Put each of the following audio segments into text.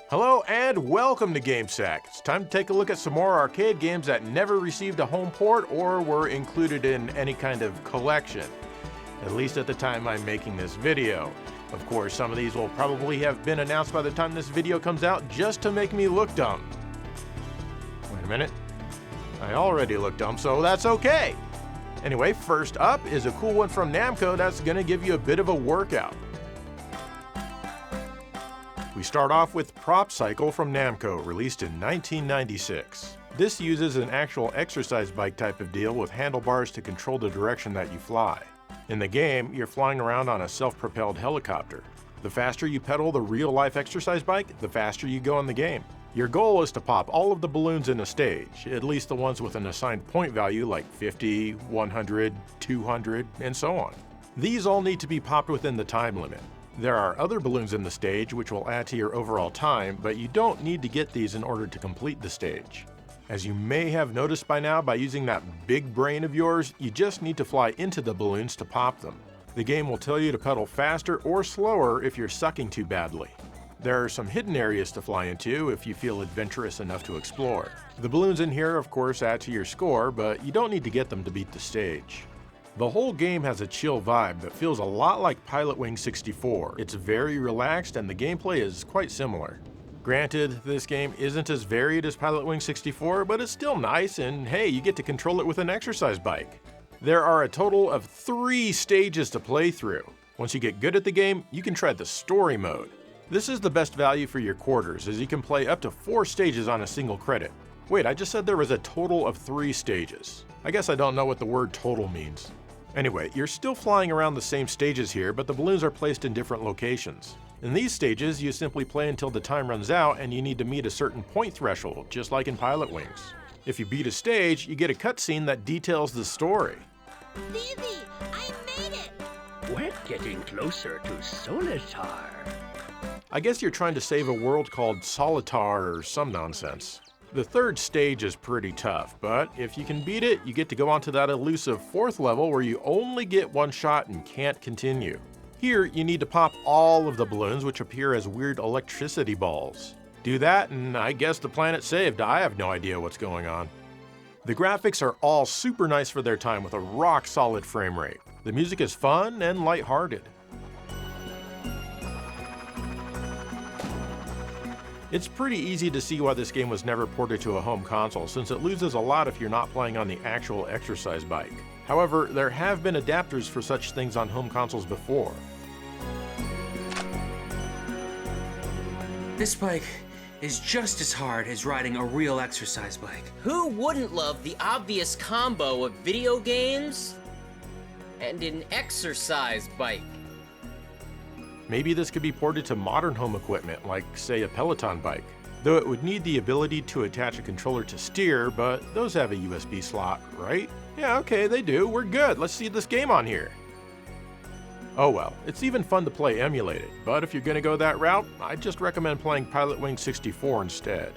Hello and welcome to GameSack. It's time to take a look at some more arcade games that never received a home port or were included in any kind of collection. At least at the time I'm making this video. Of course, some of these will probably have been announced by the time this video comes out just to make me look dumb. Wait a minute. I already look dumb, so that's okay. Anyway, first up is a cool one from Namco that's gonna give you a bit of a workout. We start off with Prop Cycle from Namco, released in 1996. This uses an actual exercise bike type of deal with handlebars to control the direction that you fly. In the game, you're flying around on a self-propelled helicopter. The faster you pedal the real-life exercise bike, the faster you go in the game. Your goal is to pop all of the balloons in a stage, at least the ones with an assigned point value like 50, 100, 200, and so on. These all need to be popped within the time limit. There are other balloons in the stage which will add to your overall time, but you don't need to get these in order to complete the stage. As you may have noticed by now, by using that big brain of yours, you just need to fly into the balloons to pop them. The game will tell you to pedal faster or slower if you're sucking too badly. There are some hidden areas to fly into if you feel adventurous enough to explore. The balloons in here, of course, add to your score, but you don't need to get them to beat the stage. The whole game has a chill vibe that feels a lot like Pilotwings 64. It's very relaxed and the gameplay is quite similar. Granted, this game isn't as varied as Pilotwings 64, but it's still nice, and hey, you get to control it with an exercise bike. There are a total of 3 stages to play through. Once you get good at the game, you can try the story mode. This is the best value for your quarters, as you can play up to 4 stages on a single credit. Wait, I just said there was a total of 3 stages. I guess I don't know what the word total means. Anyway, you're still flying around the same stages here, but the balloons are placed in different locations. In these stages, you simply play until the time runs out and you need to meet a certain point threshold, just like in Pilotwings. If you beat a stage, you get a cutscene that details the story. Vivi, I made it! We're getting closer to Solitar. I guess you're trying to save a world called Solitar or some nonsense. The 3rd stage is pretty tough, but if you can beat it, you get to go on to that elusive 4th level where you only get one shot and can't continue. Here, you need to pop all of the balloons, which appear as weird electricity balls. Do that, and I guess the planet's saved. I have no idea what's going on. The graphics are all super nice for their time with a rock-solid frame rate. The music is fun and lighthearted. It's pretty easy to see why this game was never ported to a home console, since it loses a lot if you're not playing on the actual exercise bike. However, there have been adapters for such things on home consoles before. This bike is just as hard as riding a real exercise bike. Who wouldn't love the obvious combo of video games and an exercise bike? Maybe this could be ported to modern home equipment, like, say, a Peloton bike. Though it would need the ability to attach a controller to steer, but those have a USB slot, right? Yeah, okay, they do. We're good. Let's see this game on here. Oh well, it's even fun to play emulated, but if you're gonna go that route, I'd just recommend playing Pilotwings 64 instead.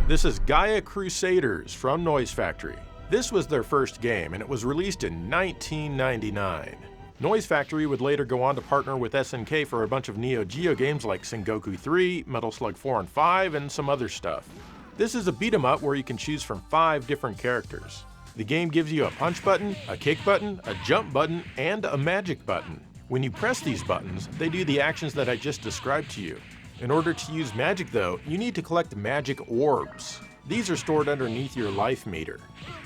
This is Gaia Crusaders from Noise Factory. This was their first game, and it was released in 1999. Noise Factory would later go on to partner with SNK for a bunch of Neo Geo games like Sengoku 3, Metal Slug 4 and 5, and some other stuff. This is a beat-em-up where you can choose from 5 different characters. The game gives you a punch button, a kick button, a jump button, and a magic button. When you press these buttons, they do the actions that I just described to you. In order to use magic though, you need to collect magic orbs. These are stored underneath your life meter.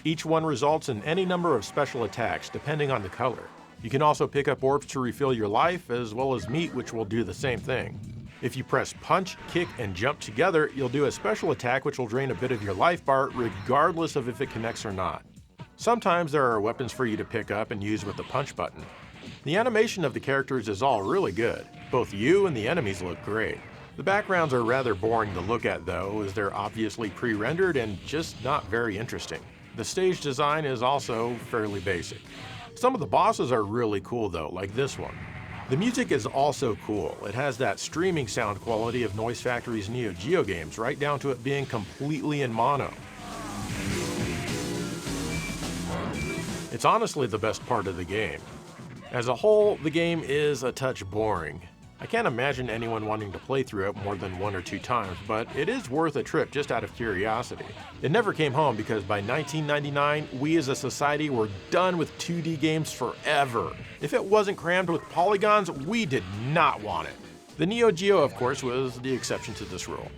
Each one results in any number of special attacks depending on the color. You can also pick up orbs to refill your life, as well as meat, which will do the same thing. If you press punch, kick, and jump together, you'll do a special attack which will drain a bit of your life bar regardless of if it connects or not. Sometimes there are weapons for you to pick up and use with the punch button. The animation of the characters is all really good. Both you and the enemies look great. The backgrounds are rather boring to look at though, as they're obviously pre-rendered and just not very interesting. The stage design is also fairly basic. Some of the bosses are really cool though, like this one. The music is also cool. It has that streaming sound quality of Noise Factory's Neo Geo games, right down to it being completely in mono. It's honestly the best part of the game. As a whole, the game is a touch boring. I can't imagine anyone wanting to play through it more than 1 or 2 times, but it is worth a trip just out of curiosity. It never came home because by 1999, we as a society were done with 2D games forever. If it wasn't crammed with polygons, we did not want it. The Neo Geo, of course, was the exception to this rule.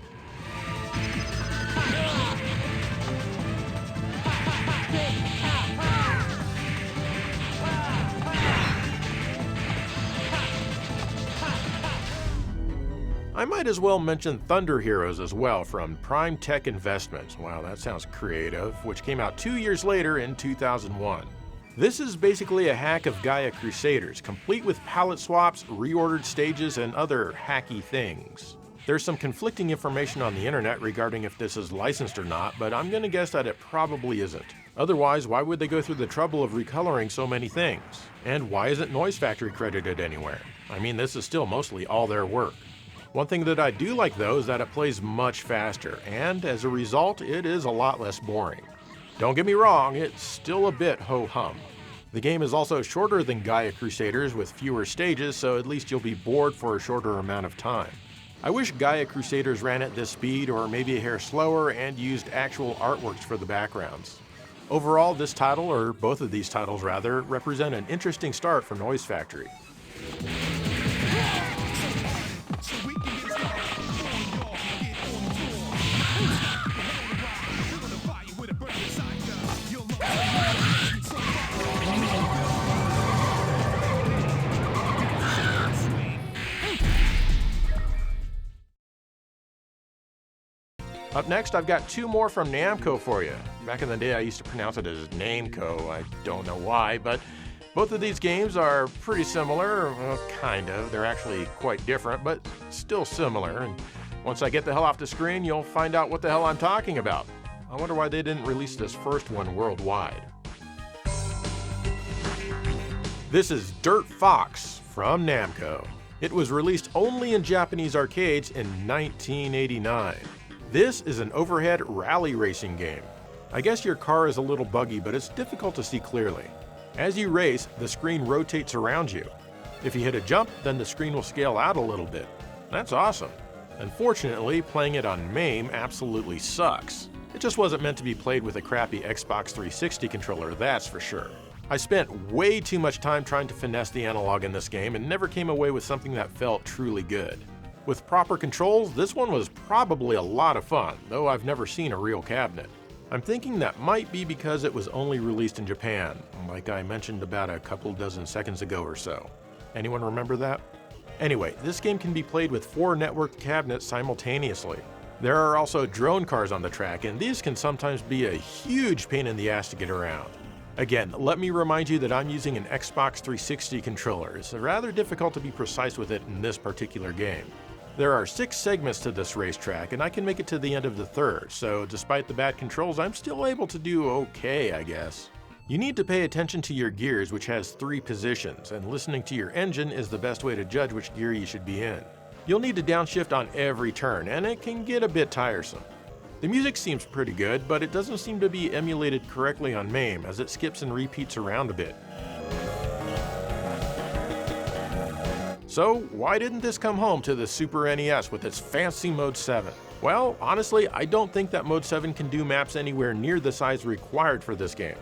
I might as well mention Thunder Heroes as well from Prime Tech Investments. Wow, that sounds creative, which came out 2 years later in 2001. This is basically a hack of Gaia Crusaders, complete with palette swaps, reordered stages, and other hacky things. There's some conflicting information on the internet regarding if this is licensed or not, but I'm gonna guess that it probably isn't. Otherwise, why would they go through the trouble of recoloring so many things? And why isn't Noise Factory credited anywhere? I mean, this is still mostly all their work. One thing that I do like though is that it plays much faster, and as a result, it is a lot less boring. Don't get me wrong, it's still a bit ho-hum. The game is also shorter than Gaia Crusaders with fewer stages, so at least you'll be bored for a shorter amount of time. I wish Gaia Crusaders ran at this speed or maybe a hair slower and used actual artworks for the backgrounds. Overall, this title, or both of these titles rather, represent an interesting start for Noise Factory. Up next, I've got 2 more from Namco for you. Back in the day, I used to pronounce it as Namco. I don't know why, but both of these games are pretty similar. Well, kind of. They're actually quite different, but still similar. And once I get the hell off the screen, you'll find out what the hell I'm talking about. I wonder why they didn't release this first one worldwide. This is Dirt Fox from Namco. It was released only in Japanese arcades in 1989. This is an overhead rally racing game. I guess your car is a little buggy, but it's difficult to see clearly. As you race, the screen rotates around you. If you hit a jump, then the screen will scale out a little bit. That's awesome. Unfortunately, playing it on MAME absolutely sucks. It just wasn't meant to be played with a crappy Xbox 360 controller, that's for sure. I spent way too much time trying to finesse the analog in this game and never came away with something that felt truly good. With proper controls, this one was probably a lot of fun, though I've never seen a real cabinet. I'm thinking that might be because it was only released in Japan, like I mentioned about a couple dozen seconds ago or so. Anyone remember that? Anyway, this game can be played with 4 networked cabinets simultaneously. There are also drone cars on the track, and these can sometimes be a huge pain in the ass to get around. Again, let me remind you that I'm using an Xbox 360 controller. It's rather difficult to be precise with it in this particular game. There are 6 segments to this racetrack, and I can make it to the end of the 3rd, so despite the bad controls, I'm still able to do okay, I guess. You need to pay attention to your gears, which has 3 positions, and listening to your engine is the best way to judge which gear you should be in. You'll need to downshift on every turn, and it can get a bit tiresome. The music seems pretty good, but it doesn't seem to be emulated correctly on MAME, as it skips and repeats around a bit. So, why didn't this come home to the Super NES with its fancy Mode 7? Well, honestly, I don't think that Mode 7 can do maps anywhere near the size required for this game.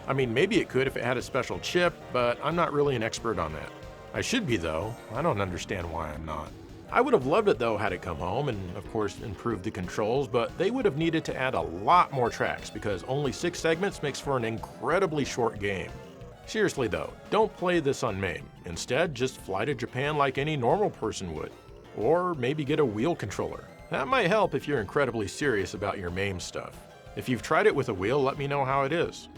I mean, maybe it could if it had a special chip, but I'm not really an expert on that. I should be though. I don't understand why I'm not. I would have loved it though had it come home and of course improved the controls, but they would have needed to add a lot more tracks because only 6 segments makes for an incredibly short game. Seriously though, don't play this on MAME. Instead, just fly to Japan like any normal person would. Or maybe get a wheel controller. That might help if you're incredibly serious about your MAME stuff. If you've tried it with a wheel, let me know how it is.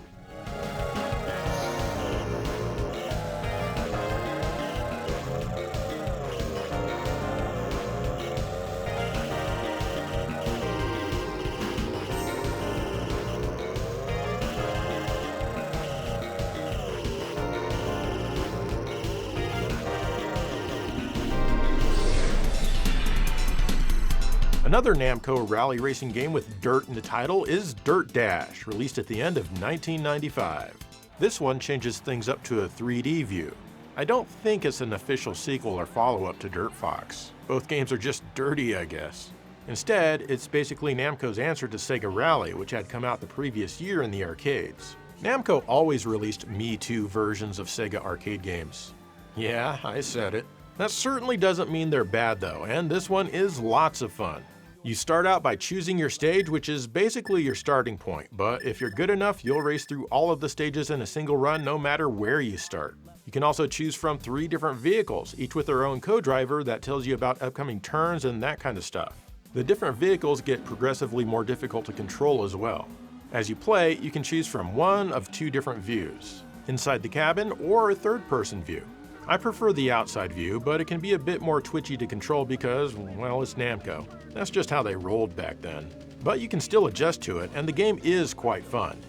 Another Namco rally racing game with dirt in the title is Dirt Dash, released at the end of 1995. This one changes things up to a 3D view. I don't think it's an official sequel or follow-up to Dirt Fox. Both games are just dirty, I guess. Instead, it's basically Namco's answer to Sega Rally, which had come out the previous year in the arcades. Namco always released Me Too versions of Sega arcade games. Yeah, I said it. That certainly doesn't mean they're bad though, and this one is lots of fun. You start out by choosing your stage, which is basically your starting point, but if you're good enough, you'll race through all of the stages in a single run no matter where you start. You can also choose from 3 different vehicles, each with their own co-driver that tells you about upcoming turns and that kind of stuff. The different vehicles get progressively more difficult to control as well. As you play, you can choose from one of 2 different views, inside the cabin or a third-person view. I prefer the outside view, but it can be a bit more twitchy to control because, well, it's Namco. That's just how they rolled back then. But you can still adjust to it, and the game is quite fun.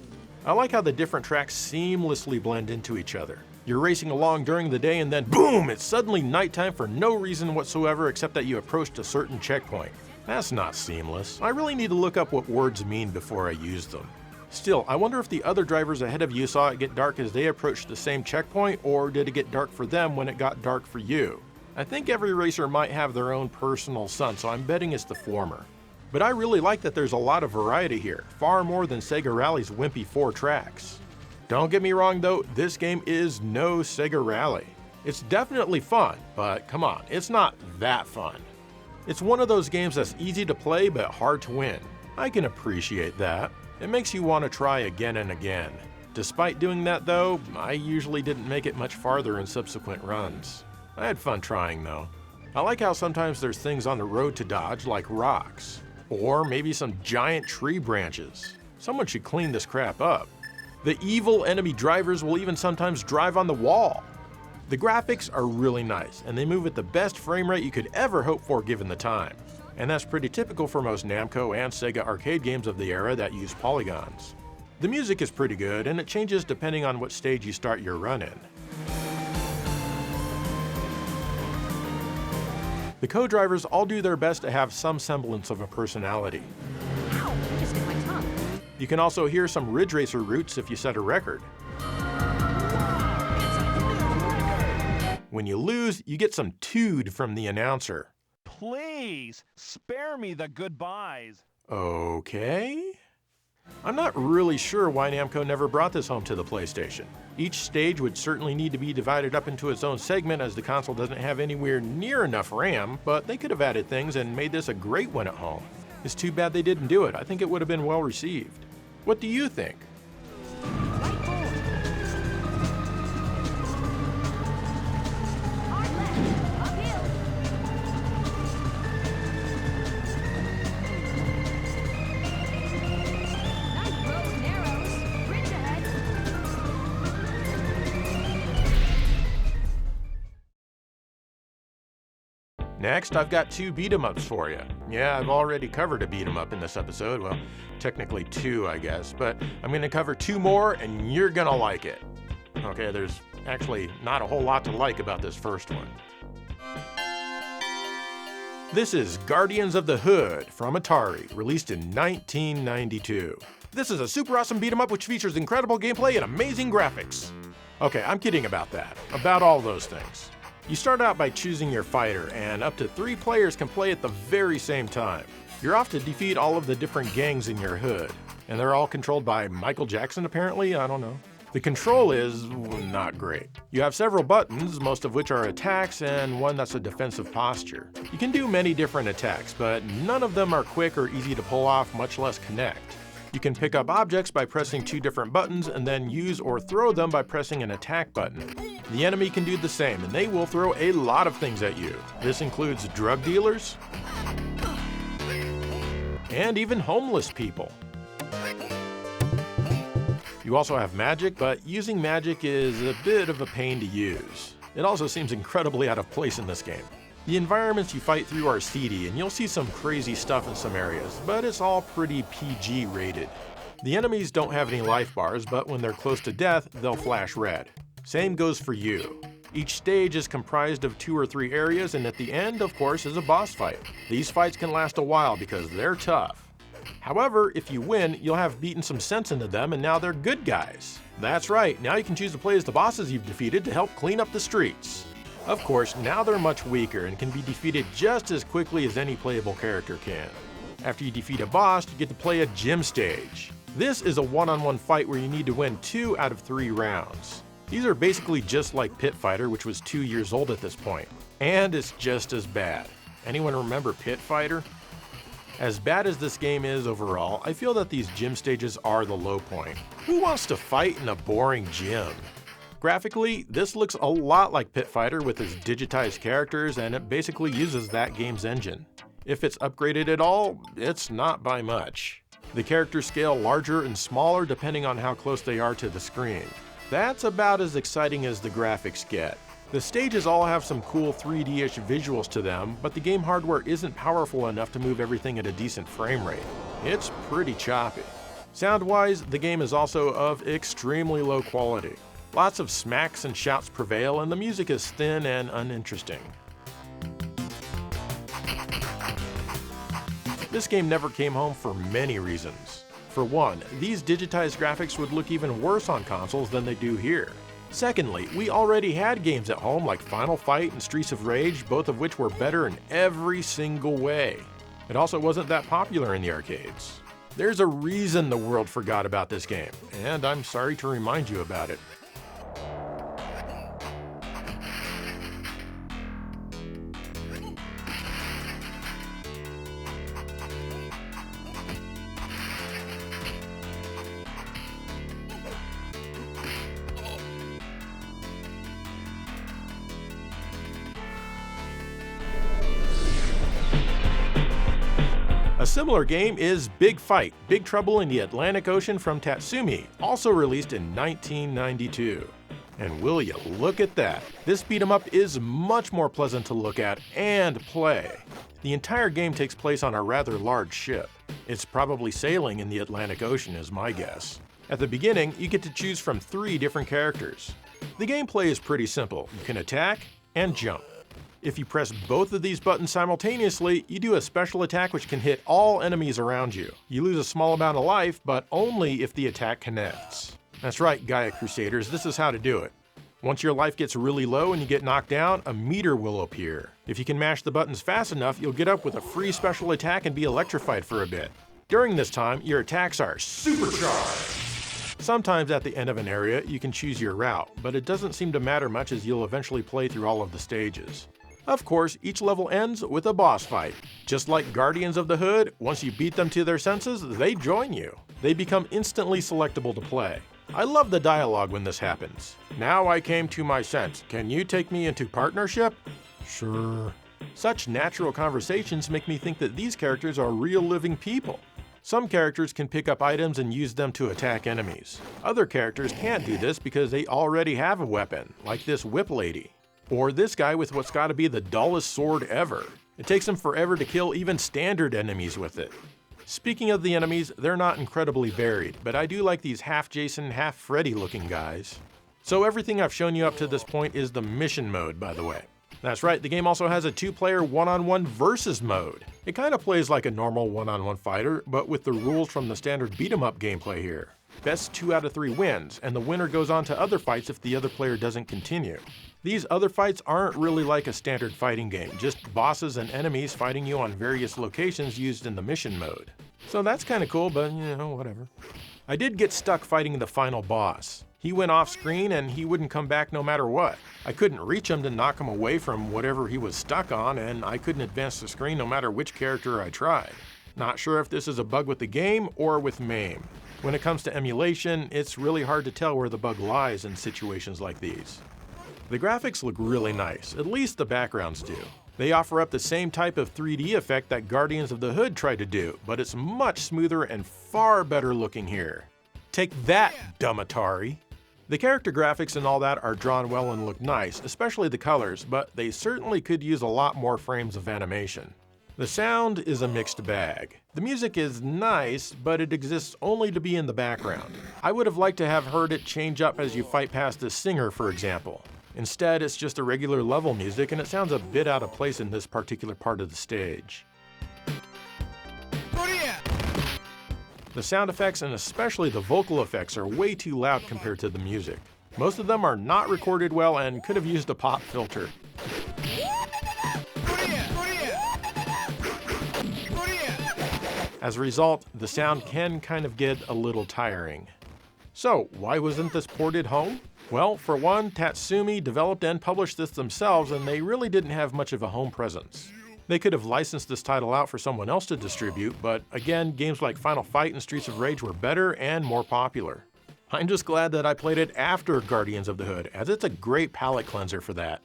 I like how the different tracks seamlessly blend into each other. You're racing along during the day and then boom, it's suddenly nighttime for no reason whatsoever except that you approached a certain checkpoint. That's not seamless. I really need to look up what words mean before I use them. Still, I wonder if the other drivers ahead of you saw it get dark as they approached the same checkpoint, or did it get dark for them when it got dark for you? I think every racer might have their own personal sun, so I'm betting it's the former. But I really like that there's a lot of variety here, far more than Sega Rally's wimpy 4 tracks. Don't get me wrong though, this game is no Sega Rally. It's definitely fun, but come on, it's not that fun. It's one of those games that's easy to play but hard to win. I can appreciate that. It makes you want to try again and again. Despite doing that though, I usually didn't make it much farther in subsequent runs. I had fun trying though. I like how sometimes there's things on the road to dodge like rocks, or maybe some giant tree branches. Someone should clean this crap up. The evil enemy drivers will even sometimes drive on the wall. The graphics are really nice, and they move at the best frame rate you could ever hope for given the time. And that's pretty typical for most Namco and Sega arcade games of the era that use polygons. The music is pretty good, and it changes depending on what stage you start your run in. The co-drivers all do their best to have some semblance of a personality. Ow, I just hit my tongue. You can also hear some Ridge Racer roots if you set a record. When you lose, you get some tood from the announcer. Please, spare me the goodbyes. Okay. I'm not really sure why Namco never brought this home to the PlayStation. Each stage would certainly need to be divided up into its own segment as the console doesn't have anywhere near enough RAM, but they could have added things and made this a great one at home. It's too bad they didn't do it. I think it would have been well received. What do you think? Next, I've got 2 beat-em-ups for you. Yeah, I've already covered a beat-em-up in this episode. Well, technically 2, I guess, but I'm going to cover 2 more and you're going to like it. Okay, there's actually not a whole lot to like about this first one. This is Guardians of the Hood from Atari, released in 1992. This is a super awesome beat-em-up which features incredible gameplay and amazing graphics. Okay, I'm kidding about that. About all those things. You start out by choosing your fighter, and up to 3 players can play at the very same time. You're off to defeat all of the different gangs in your hood, and they're all controlled by Michael Jackson apparently, I don't know. The control is not great. You have several buttons, most of which are attacks, and one that's a defensive posture. You can do many different attacks, but none of them are quick or easy to pull off, much less connect. You can pick up objects by pressing 2 different buttons and then use or throw them by pressing an attack button. The enemy can do the same, and they will throw a lot of things at you. This includes drug dealers and even homeless people. You also have magic, but using magic is a bit of a pain to use. It also seems incredibly out of place in this game. The environments you fight through are seedy, and you'll see some crazy stuff in some areas, but it's all pretty PG rated. The enemies don't have any life bars, but when they're close to death, they'll flash red. Same goes for you. Each stage is comprised of 2 or 3 areas, and at the end, of course, is a boss fight. These fights can last a while because they're tough. However, if you win, you'll have beaten some sense into them and now they're good guys. That's right, now you can choose to play as the bosses you've defeated to help clean up the streets. Of course, now they're much weaker and can be defeated just as quickly as any playable character can. After you defeat a boss, you get to play a gym stage. This is a one-on-one fight where you need to win 2 out of 3 rounds. These are basically just like Pit Fighter, which was 2 years old at this point. And it's just as bad. Anyone remember Pit Fighter? As bad as this game is overall, I feel that these gym stages are the low point. Who wants to fight in a boring gym? Graphically, this looks a lot like Pit Fighter with its digitized characters, and it basically uses that game's engine. If it's upgraded at all, it's not by much. The characters scale larger and smaller depending on how close they are to the screen. That's about as exciting as the graphics get. The stages all have some cool 3D-ish visuals to them, but the game hardware isn't powerful enough to move everything at a decent frame rate. It's pretty choppy. Sound-wise, the game is also of extremely low quality. Lots of smacks and shouts prevail, and the music is thin and uninteresting. This game never came home for many reasons. For one, these digitized graphics would look even worse on consoles than they do here. Secondly, we already had games at home like Final Fight and Streets of Rage, both of which were better in every single way. It also wasn't that popular in the arcades. There's a reason the world forgot about this game, and I'm sorry to remind you about it. A similar game is Big Fight, Big Trouble in the Atlantic Ocean from Tatsumi, also released in 1992. And will you look at that? This beat-em-up is much more pleasant to look at and play. The entire game takes place on a rather large ship. It's probably sailing in the Atlantic Ocean is my guess. At the beginning, you get to choose from 3 different characters. The gameplay is pretty simple. You can attack and jump. If you press both of these buttons simultaneously, you do a special attack which can hit all enemies around you. You lose a small amount of life, but only if the attack connects. That's right, Gaia Crusaders, this is how to do it. Once your life gets really low and you get knocked down, a meter will appear. If you can mash the buttons fast enough, you'll get up with a free special attack and be electrified for a bit. During this time, your attacks are supercharged. Sometimes at the end of an area, you can choose your route, but it doesn't seem to matter much as you'll eventually play through all of the stages. Of course, each level ends with a boss fight. Just like Guardians of the Hood, once you beat them to their senses, they join you. They become instantly selectable to play. I love the dialogue when this happens. Now I came to my sense. Can you take me into partnership? Sure. Such natural conversations make me think that these characters are real living people. Some characters can pick up items and use them to attack enemies. Other characters can't do this because they already have a weapon, like this whip lady. Or this guy with what's gotta be the dullest sword ever. It takes him forever to kill even standard enemies with it. Speaking of the enemies, they're not incredibly varied, but I do like these half Jason, half Freddy looking guys. So everything I've shown you up to this point is the mission mode, by the way. That's right, the game also has a 2-player one-on-one versus mode. It kinda plays like a normal one-on-one fighter, but with the rules from the standard beat-em-up gameplay here. Best 2 out of 3 wins, and the winner goes on to other fights if the other player doesn't continue. These other fights aren't really like a standard fighting game, just bosses and enemies fighting you on various locations used in the mission mode. So that's kinda cool, but you know, whatever. I did get stuck fighting the final boss. He went off screen and he wouldn't come back no matter what. I couldn't reach him to knock him away from whatever he was stuck on, and I couldn't advance the screen no matter which character I tried. Not sure if this is a bug with the game or with MAME. When it comes to emulation, it's really hard to tell where the bug lies in situations like these. The graphics look really nice, at least the backgrounds do. They offer up the same type of 3D effect that Guardians of the Hood tried to do, but it's much smoother and far better looking here. Take that, dumb Atari! The character graphics and all that are drawn well and look nice, especially the colors, but they certainly could use a lot more frames of animation. The sound is a mixed bag. The music is nice, but it exists only to be in the background. I would have liked to have heard it change up as you fight past the singer, for example. Instead, it's just a regular level music and it sounds a bit out of place in this particular part of the stage. The sound effects and especially the vocal effects are way too loud compared to the music. Most of them are not recorded well and could have used a pop filter. As a result, the sound can kind of get a little tiring. So, why wasn't this ported home? Well, for one, Tatsumi developed and published this themselves, and they really didn't have much of a home presence. They could have licensed this title out for someone else to distribute, but again, games like Final Fight and Streets of Rage were better and more popular. I'm just glad that I played it after Guardians of the Hood, as it's a great palate cleanser for that.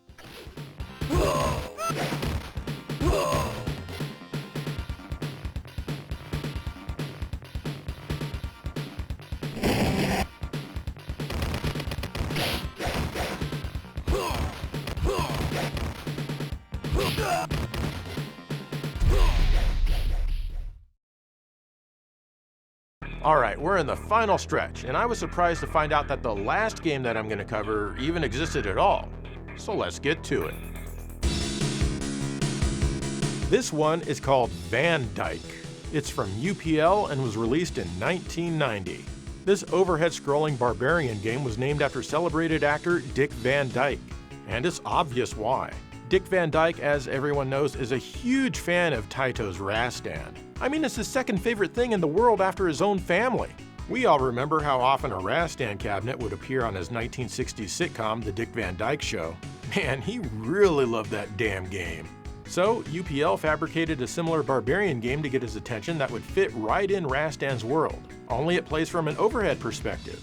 Alright, we're in the final stretch, and I was surprised to find out that the last game that I'm going to cover even existed at all. So let's get to it. This one is called Vanand Dyke. It's from UPL and was released in 1990. This overhead-scrolling barbarian game was named after celebrated actor Dick Van Dyke, and it's obvious why. Dick Van Dyke, as everyone knows, is a huge fan of Taito's Rastan. I mean, it's his second favorite thing in the world after his own family. We all remember how often a Rastan cabinet would appear on his 1960s sitcom, The Dick Van Dyke Show. Man, he really loved that damn game. So, UPL fabricated a similar barbarian game to get his attention that would fit right in Rastan's world, only it plays from an overhead perspective.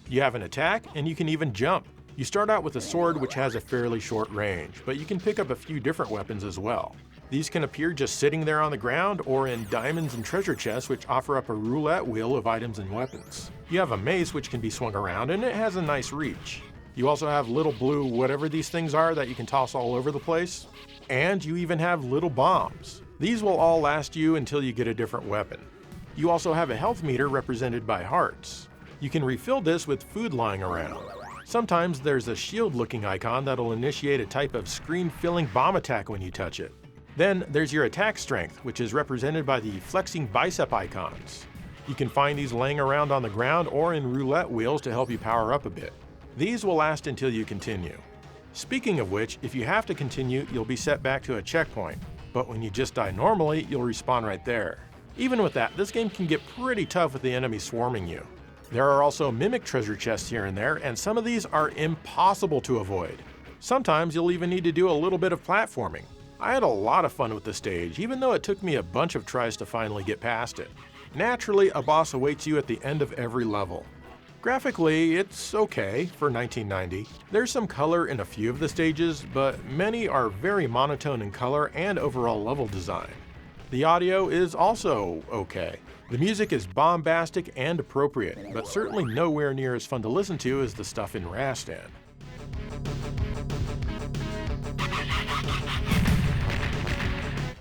You have an attack, and you can even jump. You start out with a sword which has a fairly short range, but you can pick up a few different weapons as well. These can appear just sitting there on the ground or in diamonds and treasure chests which offer up a roulette wheel of items and weapons. You have a mace which can be swung around and it has a nice reach. You also have little blue whatever these things are that you can toss all over the place. And you even have little bombs. These will all last you until you get a different weapon. You also have a health meter represented by hearts. You can refill this with food lying around. Sometimes there's a shield-looking icon that'll initiate a type of screen-filling bomb attack when you touch it. Then there's your attack strength, which is represented by the flexing bicep icons. You can find these laying around on the ground or in roulette wheels to help you power up a bit. These will last until you continue. Speaking of which, if you have to continue, you'll be set back to a checkpoint. But when you just die normally, you'll respawn right there. Even with that, this game can get pretty tough with the enemies swarming you. There are also mimic treasure chests here and there, and some of these are impossible to avoid. Sometimes you'll even need to do a little bit of platforming. I had a lot of fun with the stage, even though it took me a bunch of tries to finally get past it. Naturally, a boss awaits you at the end of every level. Graphically, it's okay for 1990. There's some color in a few of the stages, but many are very monotone in color and overall level design. The audio is also okay. The music is bombastic and appropriate, but certainly nowhere near as fun to listen to as the stuff in Rastan.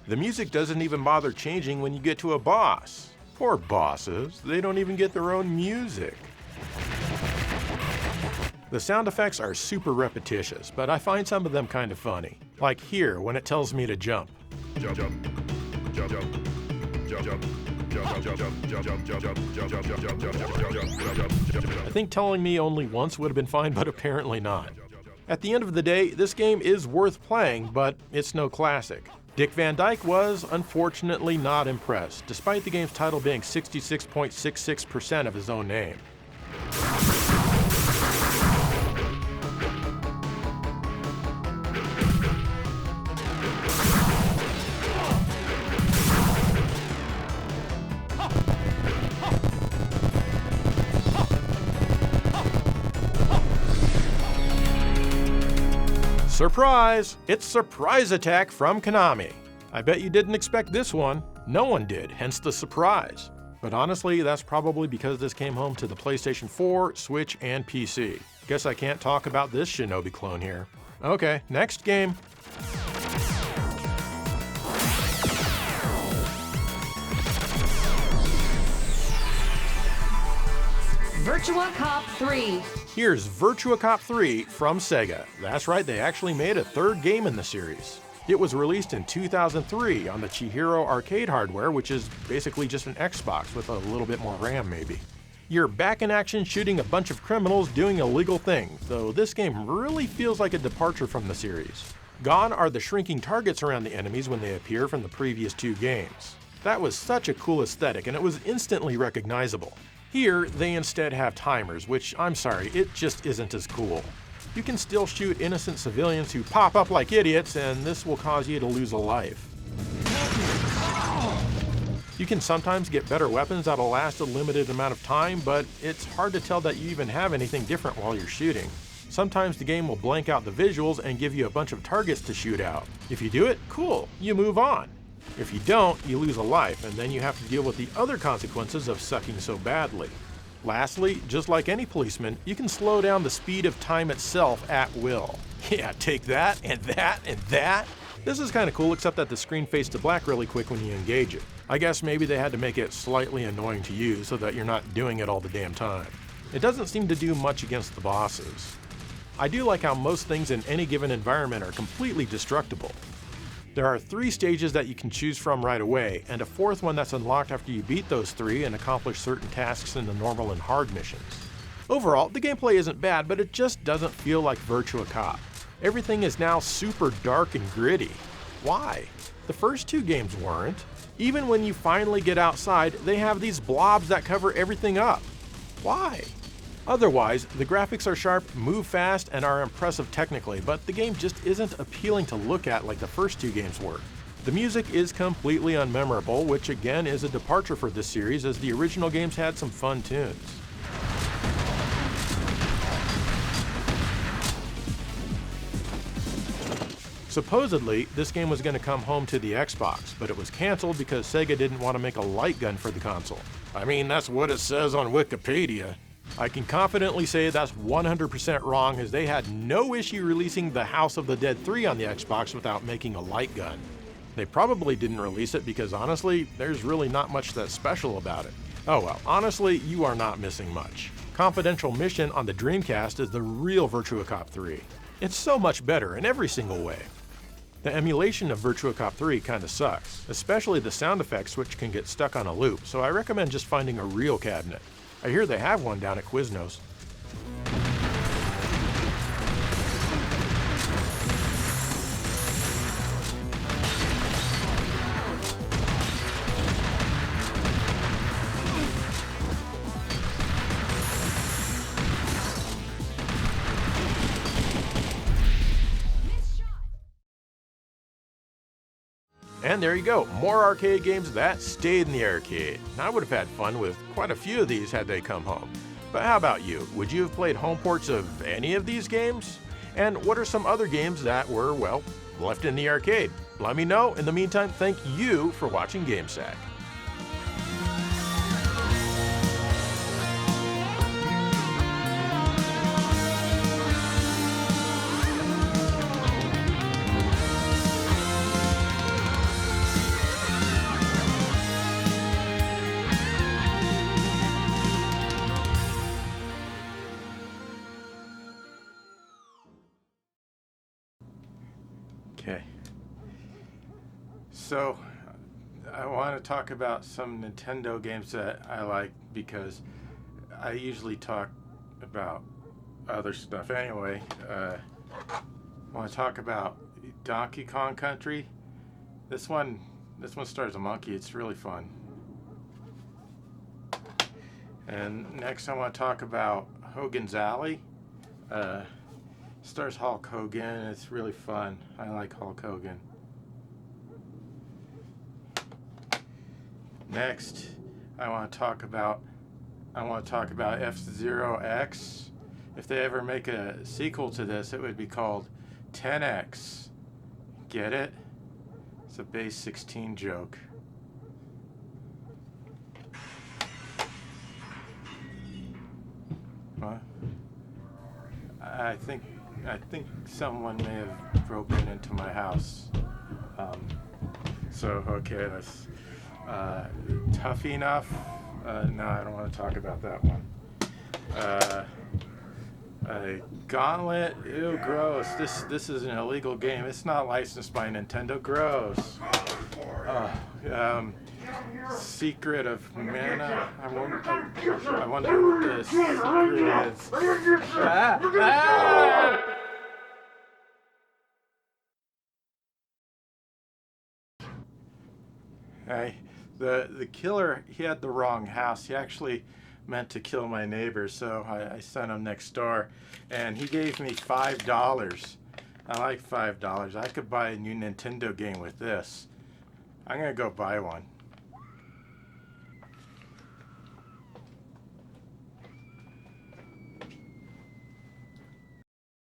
The music doesn't even bother changing when you get to a boss. Poor bosses, they don't even get their own music. The sound effects are super repetitious, but I find some of them kind of funny. Like here, when it tells me to jump. Jump, jump, jump, jump, jump, jump. I think telling me only once would have been fine, but apparently not. At the end of the day, this game is worth playing, but it's no classic. Dick Van Dyke was, unfortunately, not impressed, despite the game's title being 66.66% of his own name. Surprise! It's Surprise Attack from Konami. I bet you didn't expect this one. No one did, hence the surprise. But honestly, that's probably because this came home to the PlayStation 4, Switch, and PC. Guess I can't talk about this Shinobi clone here. Okay, next game. Virtua Cop 3. Here's Virtua Cop 3 from Sega. That's right, they actually made a third game in the series. It was released in 2003 on the Chihiro arcade hardware, which is basically just an Xbox with a little bit more RAM maybe. You're back in action shooting a bunch of criminals doing illegal things, though this game really feels like a departure from the series. Gone are the shrinking targets around the enemies when they appear from the previous two games. That was such a cool aesthetic and it was instantly recognizable. Here, they instead have timers, which, I'm sorry, it just isn't as cool. You can still shoot innocent civilians who pop up like idiots, and this will cause you to lose a life. You can sometimes get better weapons that'll last a limited amount of time, but it's hard to tell that you even have anything different while you're shooting. Sometimes the game will blank out the visuals and give you a bunch of targets to shoot out. If you do it, cool, you move on. If you don't, you lose a life, and then you have to deal with the other consequences of sucking so badly. Lastly, just like any policeman, you can slow down the speed of time itself at will. Yeah, take that, and that, and that. This is kinda cool, except that the screen fades to black really quick when you engage it. I guess maybe they had to make it slightly annoying to use so that you're not doing it all the damn time. It doesn't seem to do much against the bosses. I do like how most things in any given environment are completely destructible. There are 3 stages that you can choose from right away, and a 4th one that's unlocked after you beat those 3 and accomplish certain tasks in the normal and hard missions. Overall, the gameplay isn't bad, but it just doesn't feel like Virtua Cop. Everything is now super dark and gritty. Why? The first 2 games weren't. Even when you finally get outside, they have these blobs that cover everything up. Why? Otherwise, the graphics are sharp, move fast, and are impressive technically, but the game just isn't appealing to look at like the first 2 games were. The music is completely unmemorable, which again is a departure for this series as the original games had some fun tunes. Supposedly, this game was going to come home to the Xbox, but it was cancelled because Sega didn't want to make a light gun for the console. I mean, that's what it says on Wikipedia. I can confidently say that's 100% wrong, as they had no issue releasing The House of the Dead 3 on the Xbox without making a light gun. They probably didn't release it because honestly, there's really not much that's special about it. Oh well, honestly, you are not missing much. Confidential Mission on the Dreamcast is the real Virtua Cop 3. It's so much better in every single way. The emulation of Virtua Cop 3 kinda sucks, especially the sound effects which can get stuck on a loop, so I recommend just finding a real cabinet. I hear they have one down at Quiznos. And there you go, more arcade games that stayed in the arcade. I would have had fun with quite a few of these had they come home. But how about you? Would you have played home ports of any of these games? And what are some other games that were, well, left in the arcade? Let me know. In the meantime, thank you for watching GameSack. Okay, so I want to talk about some Nintendo games that I like because I usually talk about other stuff anyway. I want to talk about Donkey Kong Country. This one stars a monkey. It's really fun. And next I want to talk about Hogan's Alley. Stars Hulk Hogan. It's really fun. I like Hulk Hogan. Next, I want to talk about F-Zero X. If they ever make a sequel to this, it would be called 10X. Get it? It's a base 16 joke. What? I think someone may have broken into my house. So okay, that's Tough Enough. No, I don't want to talk about that one. A gauntlet? Ew, gross. This is an illegal game. It's not licensed by Nintendo. Gross. Secret of Mana. I wonder what the secret is. Hey, the killer, he had the wrong house. He actually meant to kill my neighbor, so I sent him next door, and he gave me $5. I like $5. I could buy a new Nintendo game with this. I'm gonna go buy one.